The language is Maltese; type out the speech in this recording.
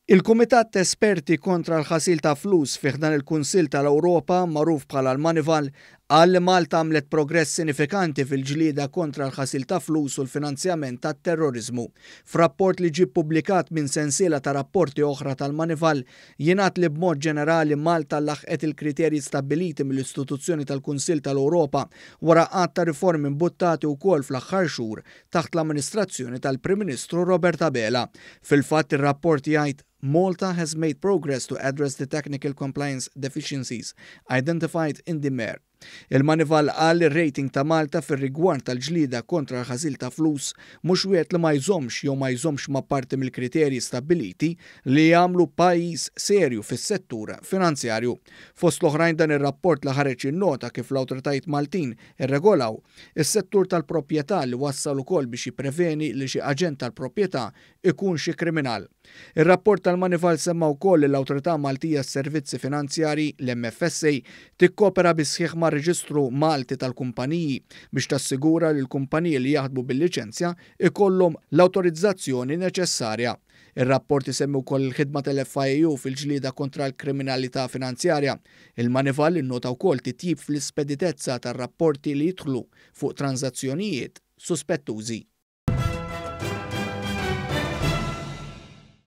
Il-Kumitat ta' Esperti kontra l-ħasil ta' flus fih dan il-Kunsill tal-Ewropa magħruf bħala l-Manival qal li Malta għamlet progress sinifikanti fil-ġlieda kontra l-ħasil ta' flus u l-finanzjament tat-terrorizmu. F'rapport li ġie ppubblikat minn sensiela ta' rapporti oħra tal-Manival jingħad li b'mod ġenerali Malta laħqet il-kriterji stabbiliti mill-istituzzjoni tal-Kunsill tal-Ewropa wara qatt ta' riformi mbuttati wkoll fl-aħħar xhur taħt l-amministrazzjoni tal-Prim Ministru Robert Abela. Fil-fatt ir-rapport jgħid Malta has made progress to address the technical compliance deficiencies identified in the MER. Il-Manival qal ir-rating ta' Malta fir-rigward tal-ġlieda kontra l-ħasil ta' flus mhux wieħed li ma jżommx ma' parti mill-kriterji stabbiliti li jagħmlu pajjiż serju fis-settur finanzjarju. Fost l-oħrajn dan ir-rapport li ħareġ innota kif l-awtoritajiet Maltin irregolaw is-settur tal-proprjetà li wassal ukoll biex jippreveni li xi aġent tal-proprjetà ikun xi kriminal. Ir-rapport tal-Manival semma wkoll li l-Awtorità Maltija s-Servizzi Finanzjarji l-MFSA tikkopera bis-sħiħ mar-Reġistru Malti tal-Kumpaniji biex tassigura li l-kumpaniji li jaħdmu bil-liċenzja ikollhom l-awtorizzazzjoni neċessarja. Ir-rapport isemmi wkoll il-ħidma tal-FIU fil-ġlieda kontra l-kriminalità finanzjarja. Il-Manival innota wkoll titjib fl-ispeditezza tar-rapporti li jidħlu fuq transazzjonijiet suspettużi.